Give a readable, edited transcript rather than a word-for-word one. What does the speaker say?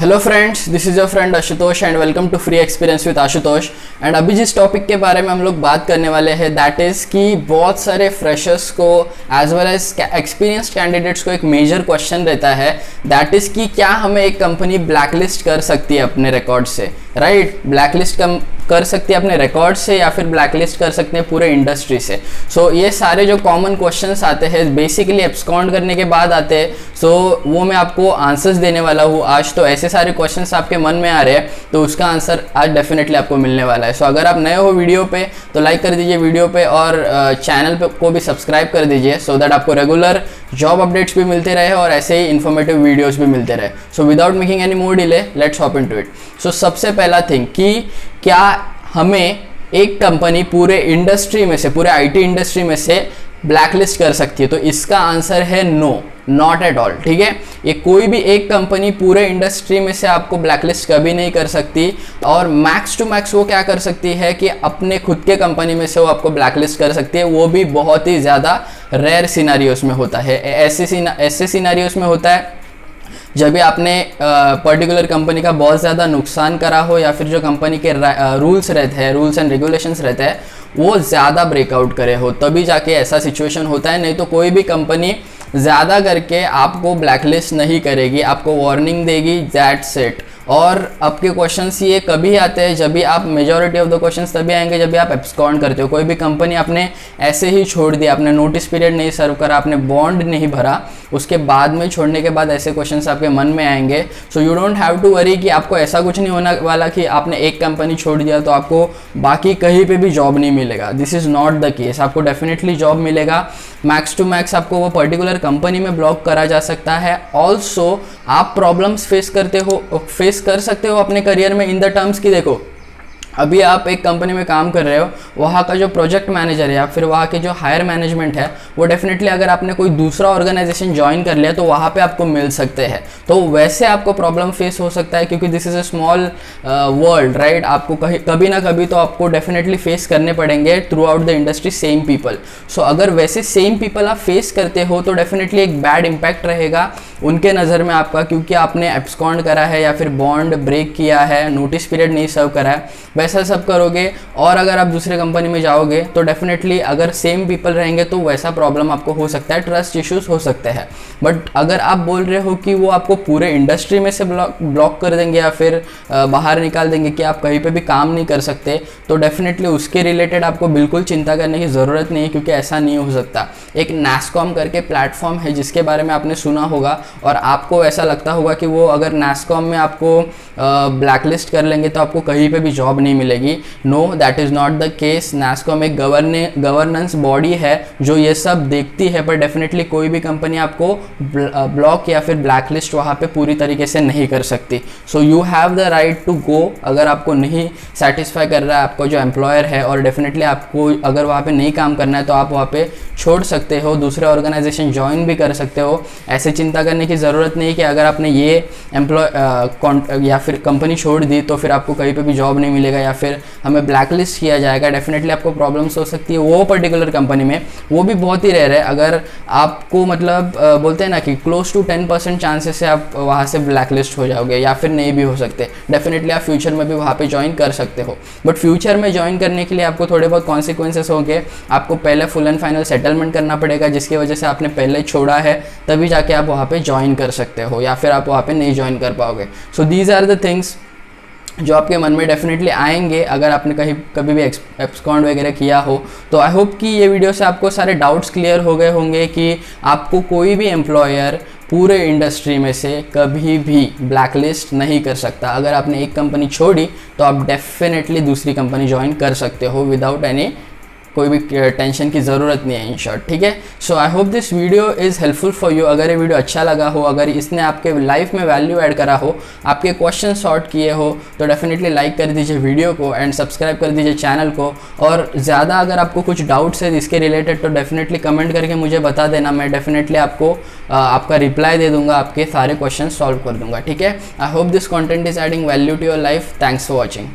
Hello friends, this is your friend Ashutosh and welcome to free experience with Ashutosh. And अभी जिस topic के बारे में हम लोग बात करने वाले हैं दैट इज़ कि बहुत सारे फ्रेशर्स को as well as experienced candidates को एक मेजर क्वेश्चन रहता है, दैट इज़ कि क्या हमें एक कंपनी ब्लैकलिस्ट कर सकती है अपने रिकॉर्ड से, राइट? ब्लैकलिस्ट कर सकती है अपने रिकॉर्ड से या फिर ब्लैकलिस्ट कर सकते हैं पूरे इंडस्ट्री से। सो ये सारे जो कॉमन क्वेश्चंस आते हैं बेसिकली एब्सकॉन्ड करने के बाद आते हैं। सो वो मैं आपको आंसर्स देने वाला हूँ आज। तो ऐसे सारे क्वेश्चंस आपके मन में आ रहे हैं तो उसका आंसर आज डेफिनेटली आपको मिलने वाला है। सो अगर आप नए हो वीडियो पे तो लाइक कर दीजिए वीडियो पे और चैनल पे को भी सब्सक्राइब कर दीजिए सो दैट आपको रेगुलर जॉब अपडेट्स भी मिलते रहे और ऐसे ही इन्फॉर्मेटिव वीडियोस भी मिलते रहे। So without making any more delay let's hop into it. So सबसे पहला थिंग कि क्या हमें एक कंपनी पूरे इंडस्ट्री में से, पूरे आईटी इंडस्ट्री में से ब्लैकलिस्ट कर सकती है? तो इसका आंसर है नो, नॉट एट ऑल। ठीक है, ये कोई भी एक कंपनी पूरे इंडस्ट्री में से आपको ब्लैकलिस्ट कभी नहीं कर सकती। और मैक्स टू मैक्स वो क्या कर सकती है कि अपने खुद के कंपनी में से वो आपको ब्लैकलिस्ट कर सकती है, वो भी बहुत ही ज़्यादा रेयर सिनारियोस में होता है। ऐसे सिनारियोस में होता है जब भी आपने पर्टिकुलर कंपनी का बहुत ज़्यादा नुकसान करा हो या फिर जो कंपनी के रूल्स रहते हैं, रूल्स एंड रेगुलेशंस रहते हैं, वो ज़्यादा ब्रेकआउट करे हो, तभी जाके ऐसा सिचुएशन होता है। नहीं तो कोई भी कंपनी ज़्यादा करके आपको ब्लैकलिस्ट नहीं करेगी, आपको वार्निंग देगी, दैट्स इट। और आपके क्वेश्चंस ये कभी आते हैं जब भी आप, मेजॉरिटी ऑफ द क्वेश्चंस तभी आएंगे जब भी आप एब्सकॉन्ड करते हो। कोई भी कंपनी आपने ऐसे ही छोड़ दिया, आपने नोटिस पीरियड नहीं सर्व करा, आपने बॉन्ड नहीं भरा, उसके बाद में छोड़ने के बाद ऐसे क्वेश्चंस आपके मन में आएंगे। So you don't have to worry कि आपको ऐसा कुछ नहीं होने वाला कि आपने एक कंपनी छोड़ दिया तो आपको बाकी कहीं पे भी जॉब नहीं मिलेगा। This is not the case. आपको डेफिनेटली जॉब मिलेगा। मैक्स टू मैक्स आपको वो पर्टिकुलर कंपनी में ब्लॉक करा जा सकता है। ऑल्सो आप प्रॉब्लम्स फेस कर सकते हो अपने करियर में इन द टर्म्स की देखो, अभी आप एक कंपनी में काम कर रहे हो, वहाँ का जो प्रोजेक्ट मैनेजर है या फिर वहाँ के जो हायर मैनेजमेंट है वो डेफिनेटली अगर आपने कोई दूसरा ऑर्गेनाइजेशन ज्वाइन कर लिया तो वहाँ पे आपको मिल सकते हैं। तो वैसे आपको प्रॉब्लम फेस हो सकता है क्योंकि this is a small world, right? आपको कभी ना कभी तो आपको डेफिनेटली फेस करने पड़ेंगे throughout the industry same people. So अगर वैसे सेम पीपल आप फेस करते हो तो डेफिनेटली एक बैड इम्पैक्ट रहेगा उनके नज़र में आपका, क्योंकि आपने एब्सकॉन्ड करा है या फिर बॉन्ड ब्रेक किया है, नोटिस पीरियड नहीं सर्व करा है, वैसा सब करोगे। और अगर आप दूसरे कंपनी में जाओगे तो डेफिनेटली अगर सेम पीपल रहेंगे तो वैसा प्रॉब्लम आपको हो सकता है, ट्रस्ट इश्यूज हो सकते हैं। बट अगर आप बोल रहे हो कि वो आपको पूरे इंडस्ट्री में से ब्लॉक कर देंगे या फिर बाहर निकाल देंगे कि आप कहीं पे भी काम नहीं कर सकते, तो डेफिनेटली उसके रिलेटेड आपको बिल्कुल चिंता करने की ज़रूरत नहीं है, क्योंकि ऐसा नहीं हो सकता। एक NASSCOM करके प्लेटफॉर्म है जिसके बारे में आपने सुना होगा और आपको ऐसा लगता होगा कि वो अगर NASSCOM में आपको ब्लैकलिस्ट कर लेंगे तो आपको कहीं पे भी जॉब नहीं मिलेगी। No, that is not the case. NASSCOM एक गवर्नेंस बॉडी है जो ये सब देखती है, पर डेफिनेटली कोई भी कंपनी आपको ब्लॉक या फिर ब्लैकलिस्ट वहाँ पे पूरी तरीके से नहीं कर सकती। So you have the right to go. अगर आपको नहीं सेटिस्फाई कर रहा है आपको जो एम्प्लॉयर है और डेफिनेटली आपको अगर वहाँ पे नहीं काम करना है तो आप वहाँ पे छोड़ सकते हो, दूसरे ऑर्गेनाइजेशन ज्वाइन भी कर सकते हो। ऐसे चिंता करने की ज़रूरत नहीं कि अगर आपने ये या फिर कंपनी छोड़ दी तो फिर आपको कहीं पे भी जॉब नहीं मिलेगा या फिर हमें ब्लैकलिस्ट किया जाएगा। डेफिनेटली आपको प्रॉब्लम्स हो सकती है वो पर्टिकुलर कंपनी में, वो भी बहुत ही रेयर है। अगर आपको मतलब बोलते हैं ना कि क्लोज टू 10% चांसेस से आप वहाँ से ब्लैकलिस्ट हो जाओगे या फिर नहीं भी हो सकते। डेफिनेटली आप फ्यूचर में भी वहाँ पे ज्वाइन कर सकते हो, बट फ्यूचर में ज्वाइन करने के लिए आपको थोड़े बहुत कॉन्सिक्वेंसेस होंगे। आपको पहले फुल एंड फाइनल सेटलमेंट करना पड़ेगा जिसकी वजह से आपने पहले छोड़ा है, तभी जाके आप वहाँ पे ज्वाइन कर सकते हो या फिर आप वहाँ पे नहीं ज्वाइन कर पाओगे। So these are the things जो आपके मन में डेफिनेटली आएंगे अगर आपने कभी भी एब्सकॉन्ड वगैरह किया हो। तो आई होप कि ये वीडियो से आपको सारे डाउट्स क्लियर हो गए होंगे कि आपको कोई भी एम्प्लॉयर पूरे इंडस्ट्री में से कभी भी ब्लैकलिस्ट नहीं कर सकता। अगर आपने एक कंपनी छोड़ी तो आप डेफिनेटली दूसरी कंपनी ज्वाइन कर सकते हो विदाउट एनी कोई भी टेंशन की ज़रूरत नहीं है, इन शॉर्ट। ठीक है, so I hope this video is helpful for you. अगर ये वीडियो अच्छा लगा हो, अगर इसने आपके लाइफ में वैल्यू ऐड करा हो, आपके क्वेश्चन सॉर्ट किए हो, तो डेफिनेटली लाइक कर दीजिए वीडियो को एंड सब्सक्राइब कर दीजिए चैनल को। और ज़्यादा अगर आपको कुछ डाउट्स है इसके रिलेटेड तो डेफिनेटली कमेंट करके मुझे बता देना, मैं डेफिनेटली आपको आपका रिप्लाई दे दूंगा, आपके सारे क्वेश्चन सॉल्व कर दूंगा। ठीक है, I hope this content is adding value to your life. Thanks for watching.